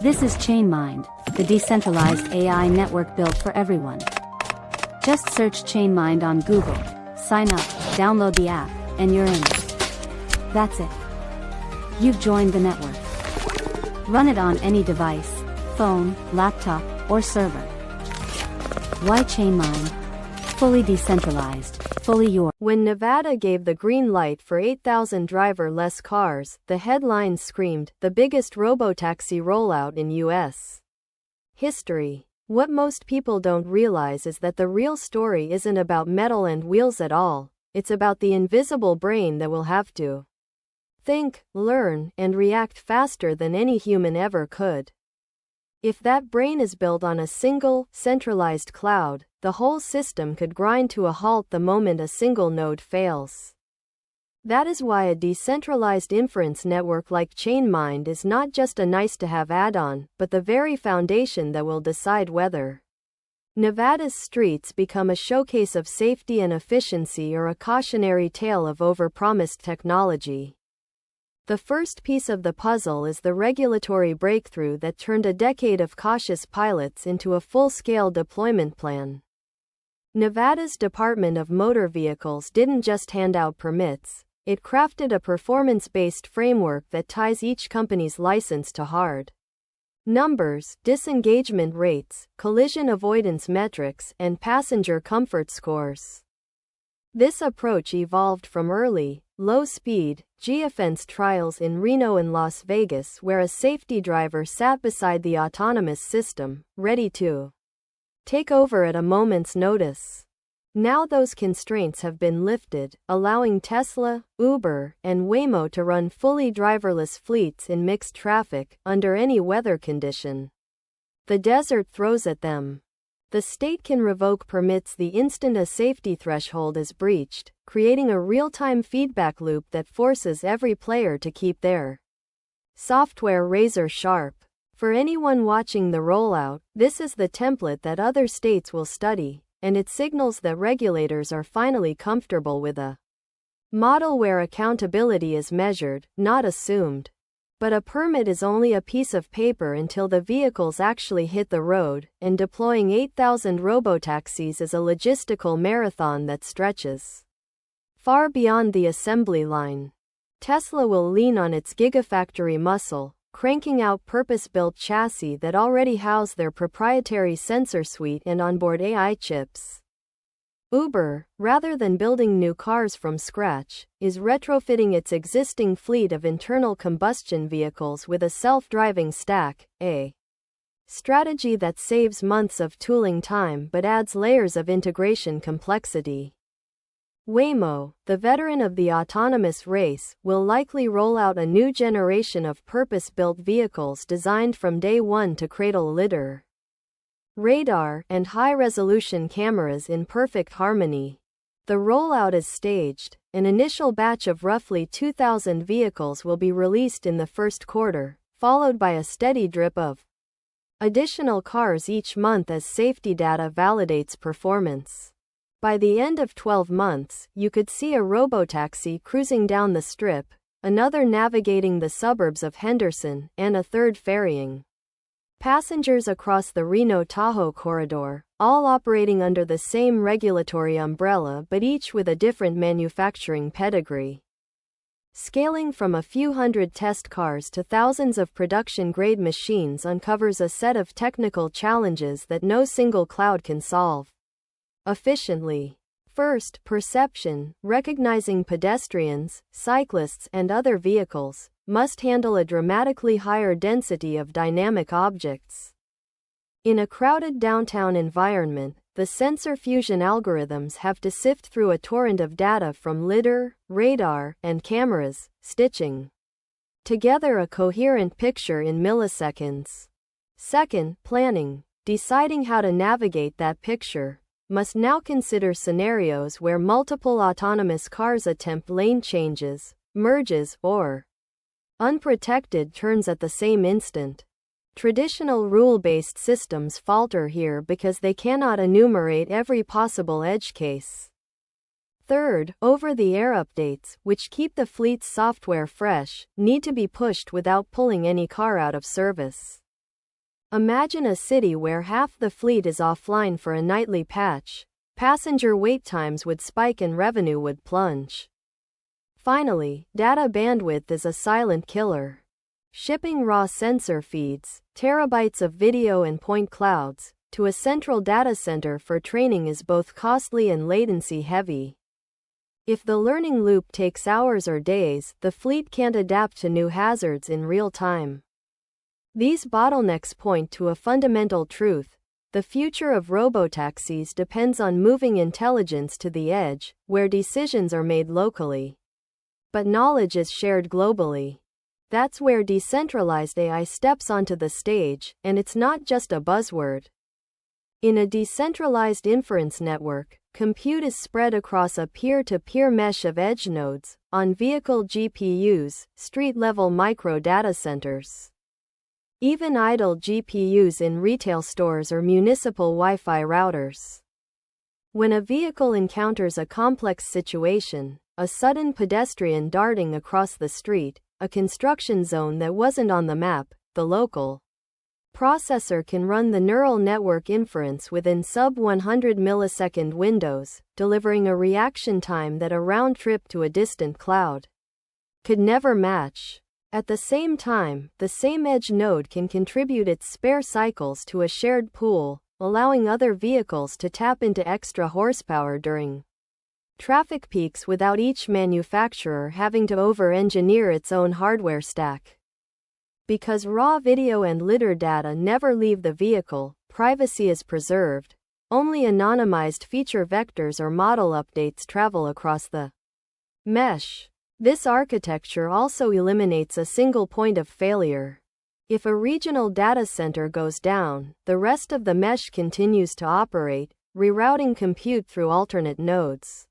This is ChainMind, the decentralized AI network built for everyone. Just search ChainMind on Google, sign up, download the app, and you're in. That's it. You've joined the network. Run it on any device, phone, laptop, or server. Why ChainMind? Fully decentralized, fully yours. When Nevada gave the green light for 8,000 driverless cars, the headlines screamed, the biggest robotaxi rollout in U.S. history. What most people don't realize is that the real story isn't about metal and wheels at all, it's about the invisible brain that will have to think, learn, and react faster than any human ever could. If that brain is built on a single, centralized cloud, the whole system could grind to a halt the moment a single node fails. That is why a decentralized inference network like ChainMind is not just a nice-to-have add-on, but the very foundation that will decide whether Nevada's streets become a showcase of safety and efficiency or a cautionary tale of overpromised technology. The first piece of the puzzle is the regulatory breakthrough that turned a decade of cautious pilots into a full-scale deployment plan. Nevada's Department of Motor Vehicles didn't just hand out permits, it crafted a performance-based framework that ties each company's license to hard numbers, disengagement rates, collision avoidance metrics, and passenger comfort scores. This approach evolved from early, low-speed, geofence trials in Reno and Las Vegas, where a safety driver sat beside the autonomous system, ready to take over at a moment's notice. Now those constraints have been lifted, allowing Tesla, Uber, and Waymo to run fully driverless fleets in mixed traffic, under any weather condition the desert throws at them. The state can revoke permits the instant a safety threshold is breached, creating a real-time feedback loop that forces every player to keep their software razor sharp. For anyone watching the rollout, this is the template that other states will study, and it signals that regulators are finally comfortable with a model where accountability is measured, not assumed. But a permit is only a piece of paper until the vehicles actually hit the road, and deploying 8,000 robotaxis is a logistical marathon that stretches far beyond the assembly line. Tesla will lean on its gigafactory muscle, cranking out purpose-built chassis that already house their proprietary sensor suite and onboard AI chips. Uber, rather than building new cars from scratch, is retrofitting its existing fleet of internal combustion vehicles with a self-driving stack, a strategy that saves months of tooling time but adds layers of integration complexity. Waymo, the veteran of the autonomous race, will likely roll out a new generation of purpose-built vehicles designed from day one to cradle lidar, radar, and high-resolution cameras in perfect harmony. The rollout is staged. An initial batch of roughly 2,000 vehicles will be released in the first quarter, followed by a steady drip of additional cars each month as safety data validates performance. By the end of 12 months, you could see a robotaxi cruising down the strip, another navigating the suburbs of Henderson, and a third ferrying passengers across the Reno-Tahoe corridor, all operating under the same regulatory umbrella but each with a different manufacturing pedigree. Scaling from a few hundred test cars to thousands of production-grade machines uncovers a set of technical challenges that no single cloud can solve efficiently. First, perception, recognizing pedestrians, cyclists, and other vehicles, must handle a dramatically higher density of dynamic objects. In a crowded downtown environment, the sensor fusion algorithms have to sift through a torrent of data from lidar, radar, and cameras, stitching together a coherent picture in milliseconds. Second, planning, deciding how to navigate that picture, must now consider scenarios where multiple autonomous cars attempt lane changes, merges, or unprotected turns at the same instant. Traditional rule-based systems falter here because they cannot enumerate every possible edge case. Third, over-the-air updates, which keep the fleet's software fresh, need to be pushed without pulling any car out of service. Imagine a city where half the fleet is offline for a nightly patch. Passenger wait times would spike and revenue would plunge. Finally, data bandwidth is a silent killer. Shipping raw sensor feeds, terabytes of video and point clouds, to a central data center for training is both costly and latency heavy. If the learning loop takes hours or days, the fleet can't adapt to new hazards in real time. These bottlenecks point to a fundamental truth. The future of robotaxis depends on moving intelligence to the edge, where decisions are made locally, but knowledge is shared globally. That's where decentralized AI steps onto the stage, and it's not just a buzzword. In a decentralized inference network, compute is spread across a peer-to-peer mesh of edge nodes, on vehicle GPUs, street-level micro data centers. Even idle GPUs in retail stores or municipal Wi-Fi routers. When a vehicle encounters a complex situation, a sudden pedestrian darting across the street, a construction zone that wasn't on the map, the local processor can run the neural network inference within sub-100 millisecond windows, delivering a reaction time that a round trip to a distant cloud could never match. At the same time, the same edge node can contribute its spare cycles to a shared pool, allowing other vehicles to tap into extra horsepower during traffic peaks without each manufacturer having to over-engineer its own hardware stack. Because raw video and lidar data never leave the vehicle, privacy is preserved. Only anonymized feature vectors or model updates travel across the mesh. This architecture also eliminates a single point of failure. If a regional data center goes down, the rest of the mesh continues to operate, rerouting compute through alternate nodes.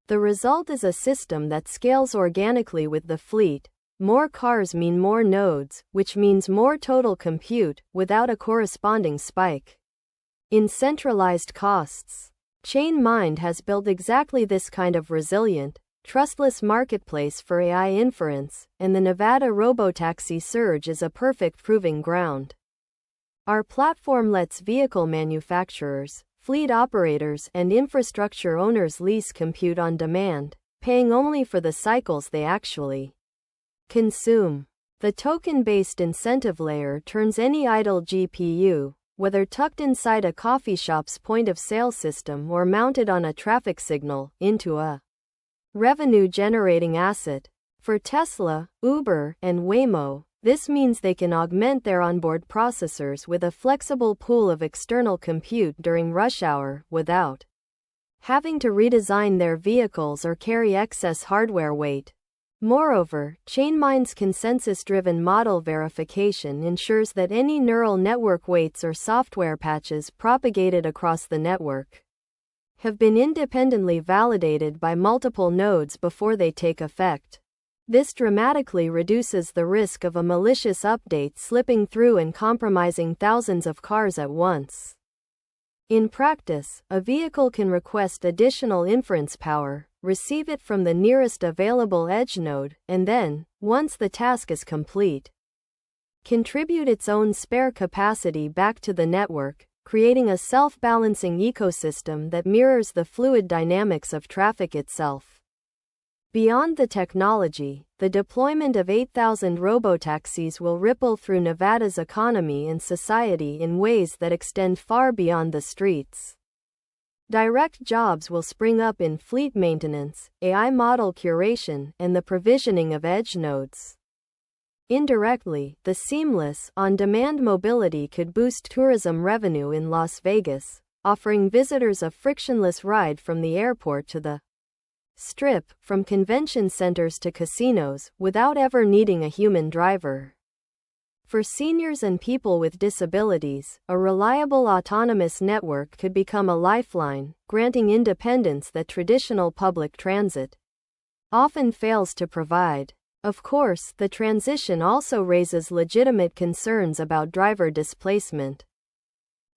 The result is a system that scales organically with the fleet. More cars mean more nodes, which means more total compute, without a corresponding spike in centralized costs. ChainMind has built exactly this kind of resilient, trustless marketplace for AI inference, and the Nevada Robotaxi surge is a perfect proving ground. Our platform lets vehicle manufacturers, fleet operators, and infrastructure owners lease compute on demand, paying only for the cycles they actually consume. The token-based incentive layer turns any idle GPU, whether tucked inside a coffee shop's point-of-sale system or mounted on a traffic signal, into a revenue-generating asset. For Tesla, Uber, and Waymo, this means they can augment their onboard processors with a flexible pool of external compute during rush hour, without having to redesign their vehicles or carry excess hardware weight. Moreover, ChainMind's consensus-driven model verification ensures that any neural network weights or software patches propagated across the network have been independently validated by multiple nodes before they take effect. This dramatically reduces the risk of a malicious update slipping through and compromising thousands of cars at once. In practice, a vehicle can request additional inference power, receive it from the nearest available edge node, and then, once the task is complete, contribute its own spare capacity back to the network, creating a self-balancing ecosystem that mirrors the fluid dynamics of traffic itself. Beyond the technology, the deployment of 8,000 robotaxis will ripple through Nevada's economy and society in ways that extend far beyond the streets. Direct jobs will spring up in fleet maintenance, AI model curation, and the provisioning of edge nodes. Indirectly, the seamless, on-demand mobility could boost tourism revenue in Las Vegas, offering visitors a frictionless ride from the airport to the Strip, from convention centers to casinos, without ever needing a human driver. For seniors and people with disabilities, a reliable autonomous network could become a lifeline, granting independence that traditional public transit often fails to provide. Of course, the transition also raises legitimate concerns about driver displacement.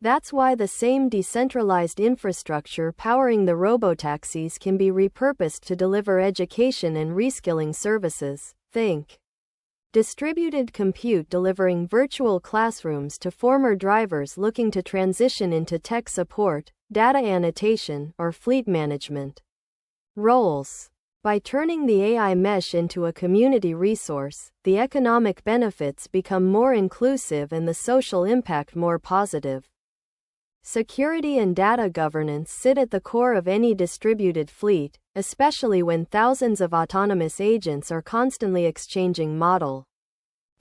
That's why the same decentralized infrastructure powering the robotaxis can be repurposed to deliver education and reskilling services. Think Distributed compute delivering virtual classrooms to former drivers looking to transition into tech support, data annotation, or fleet management roles. By turning the AI mesh into a community resource, the economic benefits become more inclusive and the social impact more positive. Security and data governance sit at the core of any distributed fleet, especially when thousands of autonomous agents are constantly exchanging model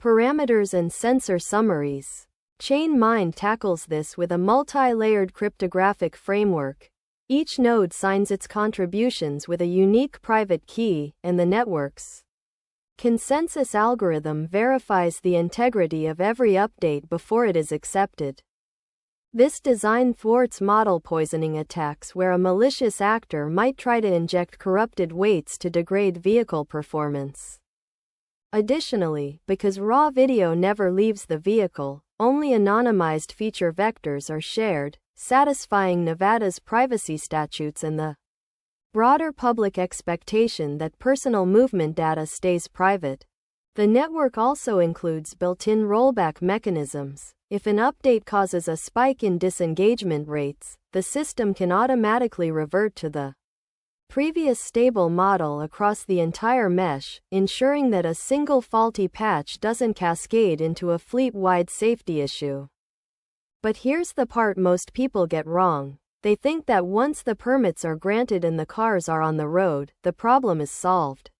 parameters and sensor summaries. ChainMind tackles this with a multi-layered cryptographic framework. Each node signs its contributions with a unique private key, and the network's consensus algorithm verifies the integrity of every update before it is accepted. This design thwarts model poisoning attacks where a malicious actor might try to inject corrupted weights to degrade vehicle performance. Additionally, because raw video never leaves the vehicle, only anonymized feature vectors are shared, satisfying Nevada's privacy statutes and the broader public expectation that personal movement data stays private. The network also includes built-in rollback mechanisms. If an update causes a spike in disengagement rates, the system can automatically revert to the previous stable model across the entire mesh, ensuring that a single faulty patch doesn't cascade into a fleet-wide safety issue. But here's the part most people get wrong. They think that once the permits are granted and the cars are on the road, the problem is solved.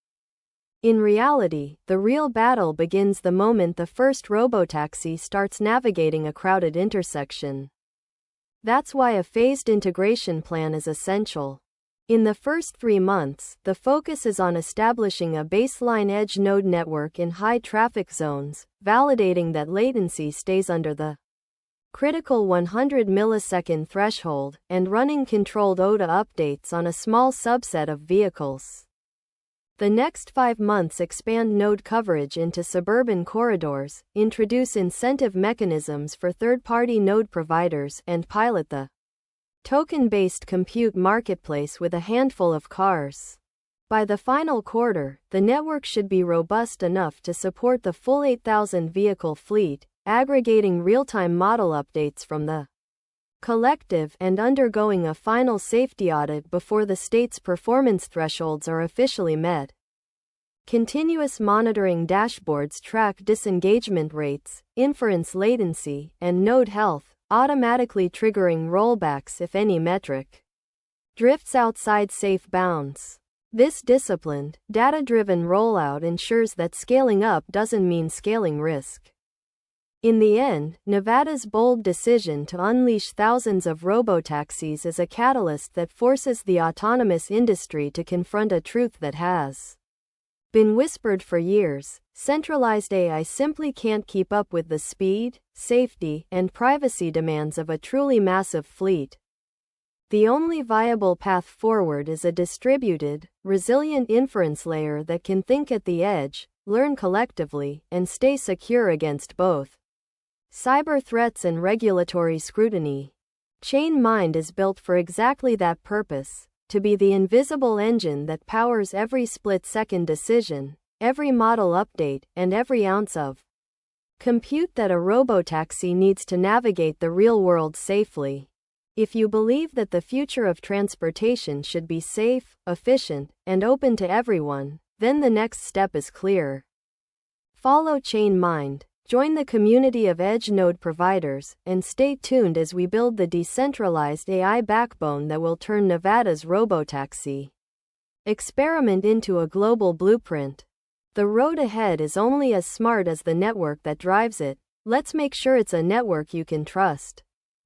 In reality, the real battle begins the moment the first robotaxi starts navigating a crowded intersection. That's why a phased integration plan is essential. In the first 3 months, the focus is on establishing a baseline edge node network in high traffic zones, validating that latency stays under the critical 100 millisecond threshold, and running controlled OTA updates on a small subset of vehicles. The next 5 months expand node coverage into suburban corridors, introduce incentive mechanisms for third-party node providers, and pilot the token-based compute marketplace with a handful of cars. By the final quarter, the network should be robust enough to support the full 8,000 vehicle fleet, aggregating real-time model updates from the collective and undergoing a final safety audit before the state's performance thresholds are officially met. Continuous monitoring dashboards track disengagement rates, inference latency, and node health, automatically triggering rollbacks if any metric drifts outside safe bounds. This disciplined, data-driven rollout ensures that scaling up doesn't mean scaling risk. In the end, Nevada's bold decision to unleash thousands of robotaxis is a catalyst that forces the autonomous industry to confront a truth that has been whispered for years. Centralized AI simply can't keep up with the speed, safety, and privacy demands of a truly massive fleet. The only viable path forward is a distributed, resilient inference layer that can think at the edge, learn collectively, and stay secure against both cyber threats and regulatory scrutiny. ChainMind is built for exactly that purpose, to be the invisible engine that powers every split-second decision, every model update, and every ounce of compute that a robotaxi needs to navigate the real world safely. If you believe that the future of transportation should be safe, efficient, and open to everyone, then the next step is clear. Follow ChainMind. Join the community of edge node providers, and stay tuned as we build the decentralized AI backbone that will turn Nevada's robotaxi experiment into a global blueprint. The road ahead is only as smart as the network that drives it. Let's make sure it's a network you can trust.